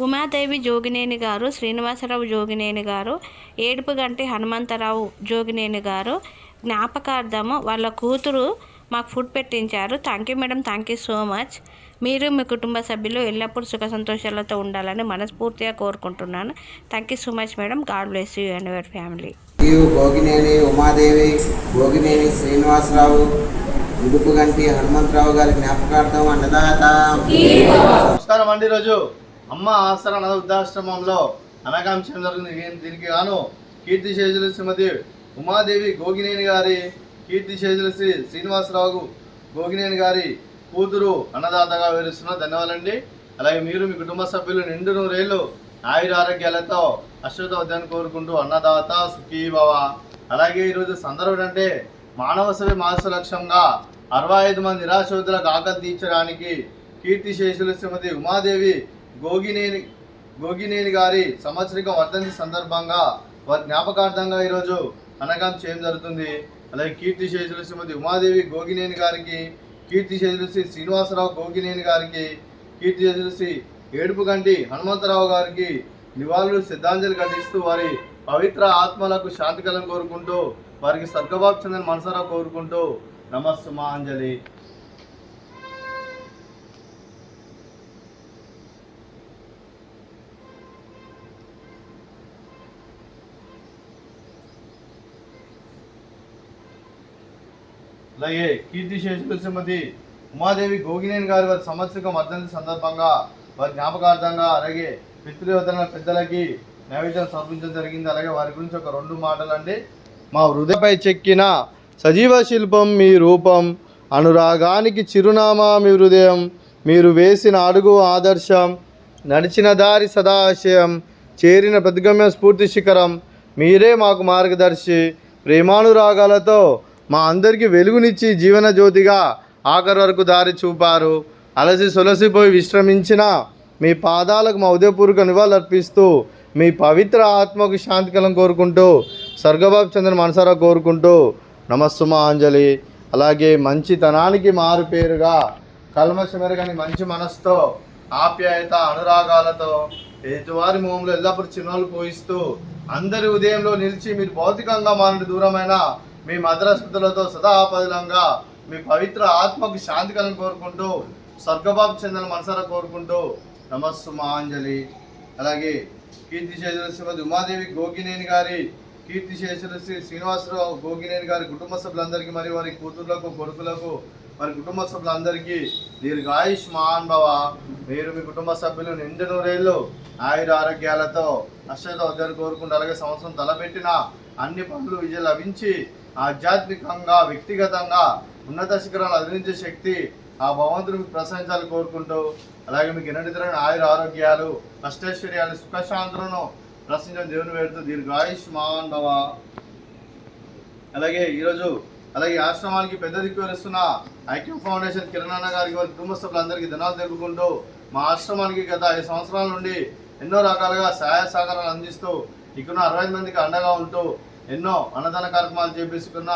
ఉమాదేవి జోగినేని గారు, శ్రీనివాసరావు జోగినేని గారు, ఏడుపుగంటి హనుమంతరావు జోగినేని గారు జ్ఞాపకార్థము వాళ్ళ కూతురు మాకు ఫుడ్ పెట్టించారు. Thank you madam, thank you so much. మీరు మీ కుటుంబ సభ్యులు ఎల్లప్పుడూ సుఖ సంతోషాలతో ఉండాలని మనస్ఫూర్తిగా కోరుకుంటున్నాను. Thank you so much madam. God bless you and your family. Bhogineni Umadevi, Bhogineni Srinivasarao, Idupuganti Hanumantharao గారి జ్ఞాపకార్థం అన్నదాత. నమస్కారం అండి. ఈరోజు అమ్మ ఆసరా అనాథ వృద్ధాశ్రమంలో అనాకాంక్షం జరిగింది. దీనికి గాను కీర్తిశేషులు శ్రీమతి ఉమాదేవి గోగినేని గారి, కీర్తిశేషులు శ్రీ శ్రీనివాసరావు గోగినేని గారి కూతురు అన్నదాతగా వివరిస్తున్న ధన్యవాదాలండి. అలాగే మీరు మీ కుటుంబ సభ్యులు నిండు నూరేళ్ళు ఆయుర ఆరోగ్యాలతో అశ్వతవద్దని కోరుకుంటూ అన్నదాత సుఖీభవ. అలాగే ఈరోజు సందర్భం అంటే మానవ సేవ మానస లక్ష్యంగా 65 మంది నిరాశ్రితులకు ఆకలి తీర్చడానికి కీర్తిశేషులు శ్రీమతి ఉమాదేవి గోగినేని గారి సంవత్సరిక వర్ధంతి సందర్భంగా వారి జ్ఞాపకార్థంగా ఈరోజు అన్నదానం చేయడం జరుగుతుంది. అలాగే కీర్తిశేషులు శ్రీమతి ఉమాదేవి గోగినేని గారికి, కీర్తిశేషులు శ్రీ శ్రీనివాసరావు గోగినేని గారికి, కీర్తిశేషులు శ్రీ ఏడుపుగంటి హనుమంతరావు గారికి నివాళులు శ్రద్ధాంజలి ఘటిస్తూ వారి పవిత్ర ఆత్మలకు శాంతి కలను కోరుకుంటూ వారికి స్వర్గభాగ్ చెందిన మనసారా కోరుకుంటూ నమస్సుమాంజలి. అలాగే కీర్తిశేషులు శ్రీమతి ఉమాదేవి గోగినేని గారి వారి సంవత్సరిక వర్ధంతి సందర్భంగా వారి జ్ఞాపకార్థంగా అలాగే పితృదేవతల పెద్దలకి నైవేద్యం సమర్పించడం జరిగింది. అలాగే వారి గురించి ఒక 2 మాటలు అండి. మా హృదయపై చెక్కిన సజీవ శిల్పం మీ రూపం, అనురాగానికి చిరునామా మీ హృదయం, మీరు వేసిన అడుగు ఆదర్శం, నడిచిన దారి సదాశయం, చేరిన ప్రతిగమ్య స్ఫూర్తి శిఖరం, మీరే మాకు మార్గదర్శి. ప్రేమానురాగాలతో మా అందరికీ వెలుగునిచ్చి జీవన జ్యోతిగా ఆఖరి వరకు దారి చూపారు. అలసి సొలసిపోయి విశ్రమించిన మీ పాదాలకు మా ఉదయపూర్వక నివాళులు అర్పిస్తూ మీ పవిత్ర ఆత్మకు శాంతికలం కోరుకుంటూ స్వర్గభాగ్ చంద్ర మనసారా కోరుకుంటూ నమస్సుమాంజలి. అలాగే మంచితనానికి మారు పేరుగా కల్మషమెరగని మంచి మనసుతో ఆప్యాయత అనురాగాలతో ఎదుటివారి మొహంలో ఎల్లప్పుడూ చిరునవ్వులు పోయిస్తూ అందరి ఉదయంలో నిలిచి మీరు భౌతికంగా మానటి దూరమైన మీ మధుర స్మృతులతో సదా ఆపదలంగా మీ పవిత్ర ఆత్మకు శాంతి కలను కోరుకుంటూ స్వర్గభాగ్ చెందిన మనసారా కోరుకుంటూ నమస్సుమాంజలి. అలాగే కీర్తిశేషులు శ్రీమతి ఉమాదేవి గోగినేని గారి, కీర్తిశేషులు శ్రీ శ్రీనివాసరావు గోగినేని గారి కుటుంబ సభ్యులందరికీ మరియు వారి కూతుర్లకు, కొడుకులకు, వారి కుటుంబ సభ్యులందరికీ దీర్ఘాయుష్మాన్ భవ. మీరు మీ కుటుంబ సభ్యులు నిండు నూరేళ్ళు ఆయుర ఆరోగ్యాలతో అశ్వతవద్దని కోరుకుంటూ అలాగే సంవత్సరం తలపెట్టిన అన్ని పనులు విజయం లభించి ఆధ్యాత్మికంగా వ్యక్తిగతంగా ఉన్నత శిఖరాలు అధిరించే శక్తి ఆ భగవంతుడు మీకు ప్రశంసాలు కోరుకుంటూ అలాగే మీకు ఎన్నటితరమైన ఆయుర ఆరోగ్యాలు, అష్టైశ్వర్యాలు, సుఖశాంతులను ప్రశ్నించడం దేవుని వేడుతూ దీర్ఘాయుష్మాన్ భవ. అలాగే ఈరోజు అలాగే ఆశ్రమానికి పెద్ద దిక్కు వస్తున్న ఐక్యం ఫౌండేషన్ కిరణ్ గారికి వారి కుటుంబ సభ్యులందరికీ ధనాలు తెలుపుకుంటూ మా ఆశ్రమానికి గత 5 సంవత్సరాల నుండి ఎన్నో రకాలుగా సహాయ సహకారాలు అందిస్తూ ఇక్కడ 60 మందికి అండగా ఉంటూ ఎన్నో అన్నదాన కార్యక్రమాలు చేపిస్తున్న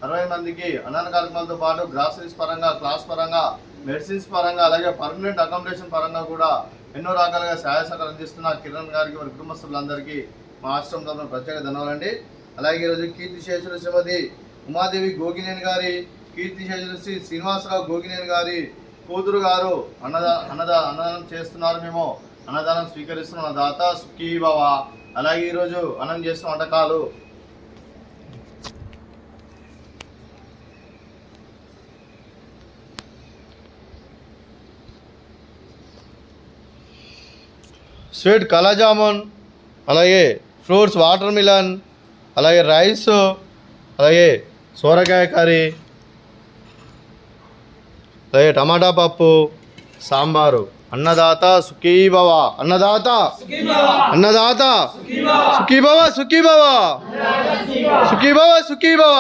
60 మందికి అన్నదాన కార్యక్రమాలతో పాటు గ్రాసరీస్ పరంగా, క్లాస్ పరంగా, మెడిసిన్స్ పరంగా, అలాగే పర్మనెంట్ అకామిడేషన్ పరంగా కూడా ఎన్నో రకాలుగా సహాయ సహకారం అందిస్తున్న కిరణ్ గారికి వారి కుటుంబ సభ్యులందరికీ మా ఆశ్రమం తరఫున ప్రత్యేక ధన్యవాదాలండి. అలాగే ఈరోజు కీర్తిశేషులు శ్రీమతి ఉమాదేవి గోగినేని గారి, కీర్తిశేషులు శ్రీ శ్రీనివాసరావు గోగినేని గారి కూతురు గారు అన్నదానం చేస్తున్నారు. మేము అన్నదానం స్వీకరిస్తున్న దాత సుఖీభవ. అలాగే ఈరోజు అన్నం చేస్తున్న వంటకాలు స్వీట్ కలాజామున్, అలాగే ఫ్రూట్స్ వాటర్ మిలన్, అలాగే రైస్, అలాగే సోరకాయ కర్రీ, అలాగే టమాటా పప్పు, సాంబారు. అన్నదాత సుఖీభవ, అన్నదాత అన్నదాత సుఖీభవ, సుఖీభవ, సుఖీభవ, సుఖీభవ.